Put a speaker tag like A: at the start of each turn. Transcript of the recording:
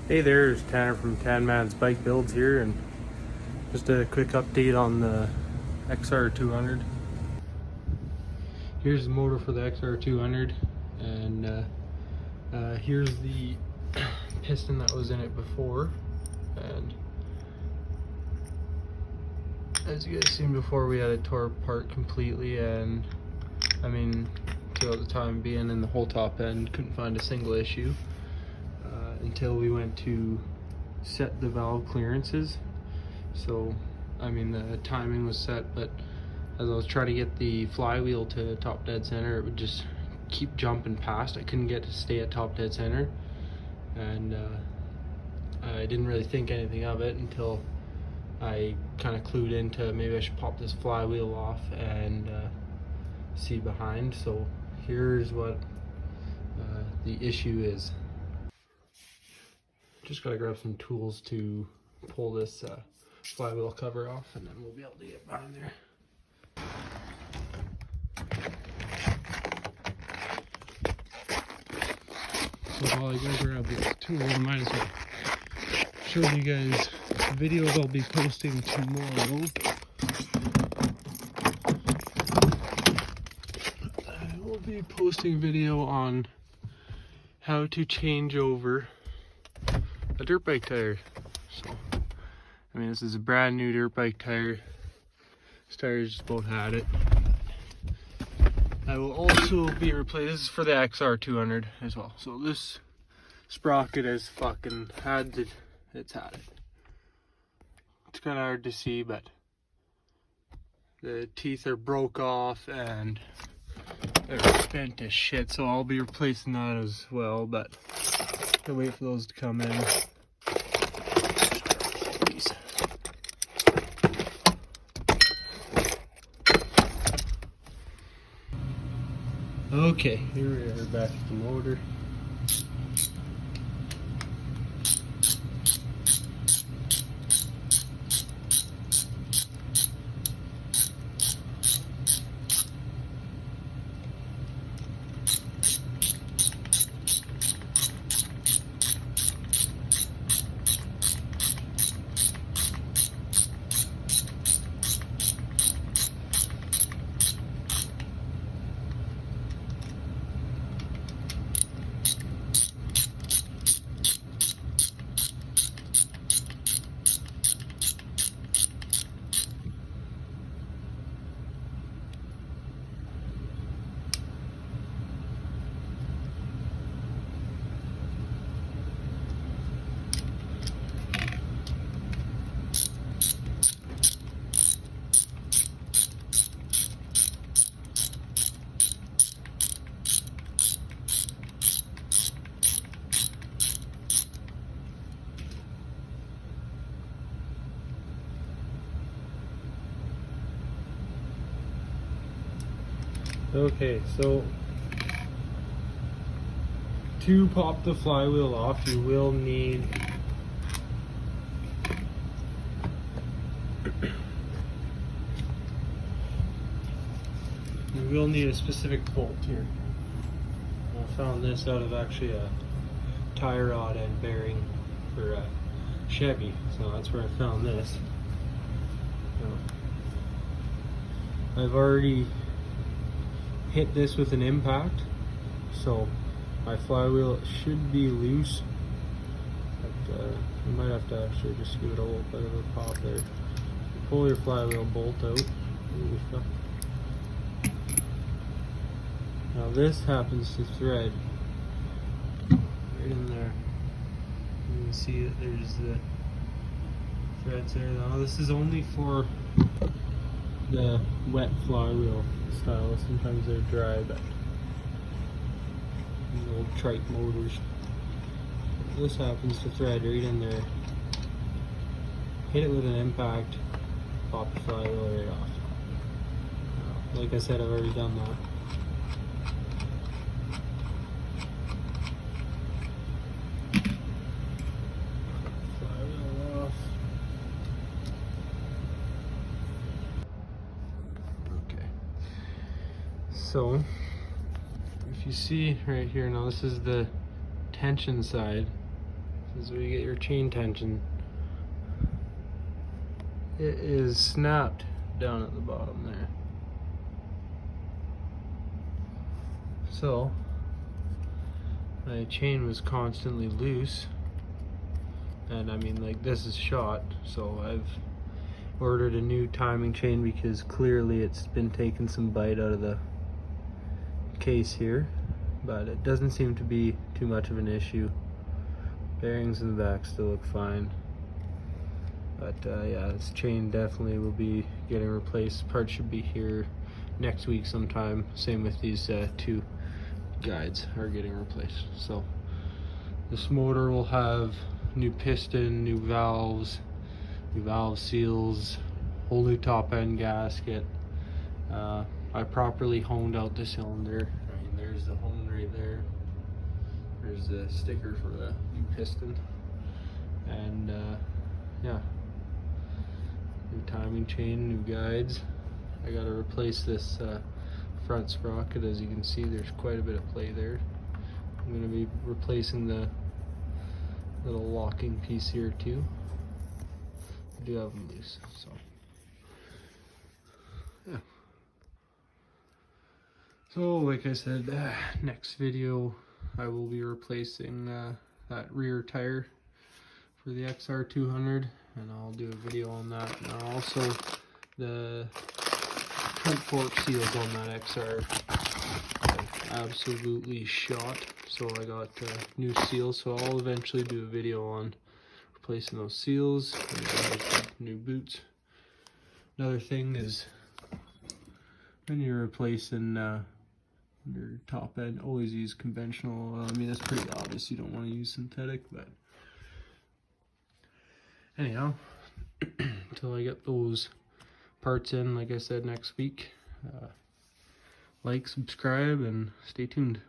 A: Hey there, it's Tanner from Tanman's Bike Builds here, and just a quick update on the XR200. Here's the motor for the XR200, and here's the piston that was in it before. And as you guys seen before, we had it tore apart completely, and I mean, throughout the time being in the whole top end, couldn't find a single issue. Until we went to set the valve clearances. So I mean, the timing was set, but as I was trying to get the flywheel to top dead center, it would just keep jumping past. I couldn't get to stay at top dead center, and I didn't really think anything of it until I kind of clued into maybe I should pop this flywheel off and see behind. So here's what the issue is. Just gotta grab some tools to pull this flywheel cover off, and then we'll be able to get behind there. So while I go grab this tool, I might as well show you guys the videos I'll be posting tomorrow. I will be posting a video on how to change over a dirt bike tire. So I mean, this is a brand new dirt bike tire. This tire's just about had it. I will also be replacing, this is for the XR200 as well. So this sprocket has fucking had it, it's had it. It's kind of hard to see, but the teeth are broke off and they're bent as shit. So I'll be replacing that as well, but I'll wait for those to come in. Okay, here we are back at the motor. Okay, so to pop the flywheel off, you will need a specific bolt here. I found this out of actually a tie rod and bearing for a Chevy, so that's where I found this. So I've already hit this with an impact, so my flywheel should be loose, but you might have to actually just give it a little bit of a pop there. Pull your flywheel bolt out. Now this happens to thread right in there. You can see that there's the threads there. Now this is only for the wet flywheel style. Sometimes they're dry, but the old trike motors. This happens to thread right in there. Hit it with an impact, pop the flywheel right off. Like I said, I've already done that. Flywheel off. Okay. So if you see right here, now this is the tension side. This is where you get your chain tension. It is snapped down at the bottom there. So my chain was constantly loose, and I mean, like, this is shot, so I've ordered a new timing chain because clearly it's been taking some bite out of the case here, but it doesn't seem to be too much of an issue. Bearings in the back still look fine, but yeah, this chain definitely will be getting replaced. Parts should be here next week sometime. Same with these two guides are getting replaced. So this motor will have new piston, new valve seals, whole new top end gasket. I properly honed out the cylinder. I mean, there's the hone right there. There's the sticker for the new piston, and yeah, new timing chain, new guides. I gotta replace this front sprocket. As you can see, there's quite a bit of play there. I'm gonna be replacing the little locking piece here too. I do have them loose, so yeah. So like I said, next video I will be replacing that rear tire for the XR200, and I'll do a video on that. And also the front fork seals on that XR are absolutely shot, so I got new seals, so I'll eventually do a video on replacing those seals and new boots. Another thing is, when you're replacing your top end, always use conventional oil. I mean, it's pretty obvious you don't want to use synthetic, but anyhow, until I get those parts in, like I said, next week, like, subscribe, and stay tuned.